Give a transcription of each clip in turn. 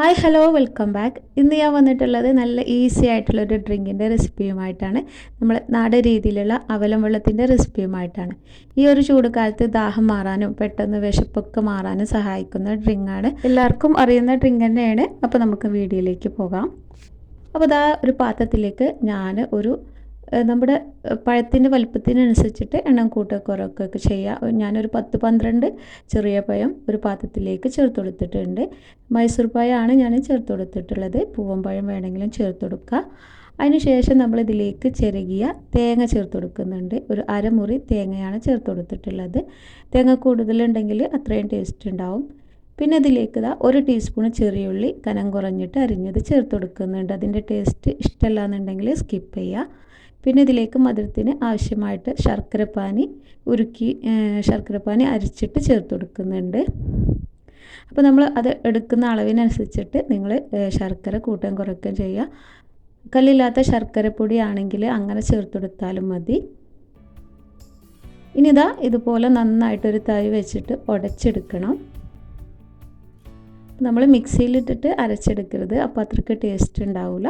Hi hello welcome back. ഇന്ന് ഞാൻ വന്നിട്ടുള്ളത് നല്ല ഈസി ആയിട്ടുള്ളൊരു ഡ്രിങ്കിൻ്റെ റെസിപ്പിയുമായിട്ടാണ്. നമ്മൾ നാടൻ രീതിയിലുള്ള അവലം വെള്ളത്തിൻ്റെ റെസിപ്പിയുമായിട്ടാണ്. ഈ ഒരു ചൂടുകാലത്ത് ദാഹം മാറാനും പെട്ടെന്ന് വിശപ്പൊക്കെ മാറാനും സഹായിക്കുന്ന ഡ്രിങ്കാണ്. എല്ലാവർക്കും അറിയുന്ന ഡ്രിങ്ക് തന്നെയാണ്. അപ്പോൾ നമുക്ക് വീഡിയോയിലേക്ക് പോകാം. അപ്പോൾ ഇതാ ഒരു പാത്രത്തിലേക്ക് ഞാൻ നമ്മുടെ പഴത്തിൻ്റെ വലിപ്പത്തിനനുസരിച്ചിട്ട് എണ്ണം കൂട്ടക്കുറക്കൊക്കെ ചെയ്യുക. ഞാനൊരു 10-12 ചെറിയ പഴം ഒരു പാത്രത്തിലേക്ക് ചേർത്ത് കൊടുത്തിട്ടുണ്ട്. മൈസൂർ പഴമാണ് ഞാൻ ചേർത്ത് കൊടുത്തിട്ടുള്ളത്. പൂവൻ വേണമെങ്കിലും ചേർത്ത് കൊടുക്കുക. അതിനുശേഷം നമ്മളിതിലേക്ക് ചിരകിയ തേങ്ങ ചേർത്ത് കൊടുക്കുന്നുണ്ട്. ഒരു അരമുറി തേങ്ങയാണ് ചേർത്ത് കൊടുത്തിട്ടുള്ളത്. തേങ്ങ കൂടുതലുണ്ടെങ്കിൽ അത്രയും ടേസ്റ്റ് ഉണ്ടാവും. പിന്നെ ഇതിലേക്ക് ഒരു ടീസ്പൂൺ ചെറിയ ഉള്ളി കനം കുറഞ്ഞിട്ട് അരിഞ്ഞത് ചേർത്ത് കൊടുക്കുന്നുണ്ട്. അതിൻ്റെ ടേസ്റ്റ് ഇഷ്ടമല്ല എന്നുണ്ടെങ്കിൽ സ്കിപ്പ് ചെയ്യുക. പിന്നെ ഇതിലേക്ക് മധുരത്തിന് ആവശ്യമായിട്ട് ശർക്കരപ്പാനി അരിച്ചിട്ട് ചേർത്ത് കൊടുക്കുന്നുണ്ട്. അപ്പോൾ നമ്മൾ അത് എടുക്കുന്ന അളവിനനുസരിച്ചിട്ട് നിങ്ങൾ ശർക്കര കൂട്ടാൻ കുറയ്ക്കുകയും ചെയ്യുക. കല്ലില്ലാത്ത ശർക്കരപ്പൊടി ആണെങ്കിൽ അങ്ങനെ ചേർത്ത് കൊടുത്താലും മതി. ഇനി ഇതുപോലെ നന്നായിട്ടൊരു തവി വെച്ചിട്ട് ഉടച്ചെടുക്കണം. നമ്മൾ മിക്സിയിലിട്ടിട്ട് അരച്ചെടുക്കരുത്, അപ്പോൾ അത്രയ്ക്ക് ടേസ്റ്റ് ഉണ്ടാവില്ല.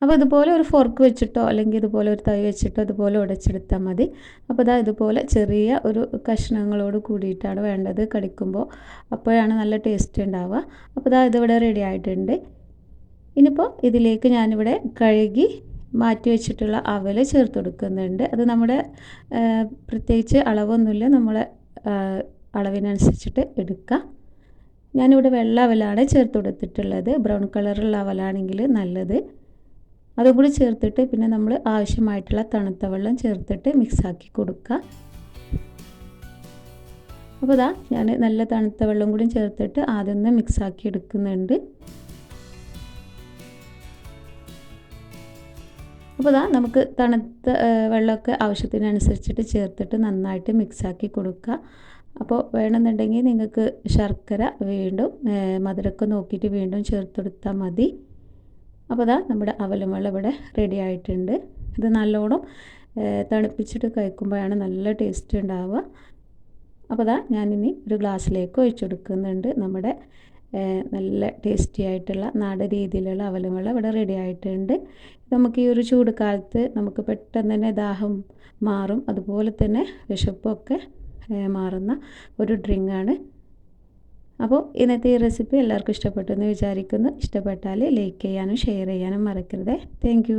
അപ്പോൾ ഇതുപോലെ ഒരു ഫോർക്ക് വെച്ചിട്ടോ അല്ലെങ്കിൽ ഇതുപോലെ ഒരു തവി വെച്ചിട്ടോ ഇതുപോലെ ഉടച്ചെടുത്താൽ മതി. അപ്പോൾ ഇതുപോലെ ചെറിയ ഒരു കഷ്ണങ്ങളോട് കൂടിയിട്ടാണ് വേണ്ടത് കടിക്കുമ്പോൾ, അപ്പോഴാണ് നല്ല ടേസ്റ്റ് ഉണ്ടാവുക. അപ്പോൾ ഇതിവിടെ റെഡി ആയിട്ടുണ്ട്. ഇനിയിപ്പോൾ ഇതിലേക്ക് ഞാനിവിടെ കഴുകി മാറ്റി വെച്ചിട്ടുള്ള അവൽ ചേർത്ത് കൊടുക്കുന്നുണ്ട്. അത് നമ്മുടെ പ്രത്യേകിച്ച് അളവൊന്നുമില്ല, നമ്മളെ അളവിനനുസരിച്ചിട്ട് എടുക്കുക. ഞാനിവിടെ വെള്ള അവലാണ് ചേർത്ത് കൊടുത്തിട്ടുള്ളത്. ബ്രൗൺ കളറുള്ള അവലാണെങ്കിൽ നല്ലത്. അതും കൂടി ചേർത്തിട്ട് പിന്നെ നമ്മൾ ആവശ്യമായിട്ടുള്ള തണുത്ത വെള്ളം ചേർത്തിട്ട് മിക്സാക്കി കൊടുക്കുക. അപ്പോൾ ഞാൻ നല്ല തണുത്ത വെള്ളം കൂടി ചേർത്തിട്ട് ആദ്യം ഒന്ന് മിക്സാക്കി എടുക്കുന്നുണ്ട്. അപ്പോൾ നമുക്ക് തണുത്ത വെള്ളമൊക്കെ ആവശ്യത്തിനനുസരിച്ചിട്ട് ചേർത്തിട്ട് നന്നായിട്ട് മിക്സാക്കി കൊടുക്കുക. അപ്പോൾ വേണമെന്നുണ്ടെങ്കിൽ നിങ്ങൾക്ക് ശർക്കര വീണ്ടും മധുരമൊക്കെ നോക്കിയിട്ട് വീണ്ടും ചേർത്ത് കൊടുത്താൽ മതി. അപ്പോൾ നമ്മുടെ അവലും വെള്ളം ഇവിടെ റെഡി ആയിട്ടുണ്ട്. ഇത് നല്ലോണം തണുപ്പിച്ചിട്ട് കഴിക്കുമ്പോഴാണ് നല്ല ടേസ്റ്റ് ഉണ്ടാവുക. അപ്പോൾ ഞാനിനി ഒരു ഗ്ലാസ്സിലേക്ക് ഒഴിച്ചു കൊടുക്കുന്നുണ്ട്. നമ്മുടെ നല്ല ടേസ്റ്റി ആയിട്ടുള്ള നാടൻ രീതിയിലുള്ള അവലും വെള്ളം ഇവിടെ റെഡി ആയിട്ടുണ്ട്. നമുക്ക് ഈ ഒരു ചൂട് കാലത്ത് നമുക്ക് പെട്ടെന്ന് തന്നെ ദാഹം മാറും, അതുപോലെ തന്നെ വിശപ്പൊക്കെ മാറുന്ന ഒരു ഡ്രിങ്കാണ്. അപ്പോൾ ഇന്നത്തെ ഈ റെസിപ്പി എല്ലാവർക്കും ഇഷ്ടപ്പെട്ടു എന്ന് വിചാരിക്കുന്നു. ഇഷ്ടപ്പെട്ടാൽ ലൈക്ക് ചെയ്യാനും ഷെയർ ചെയ്യാനും മറക്കരുത്. താങ്ക്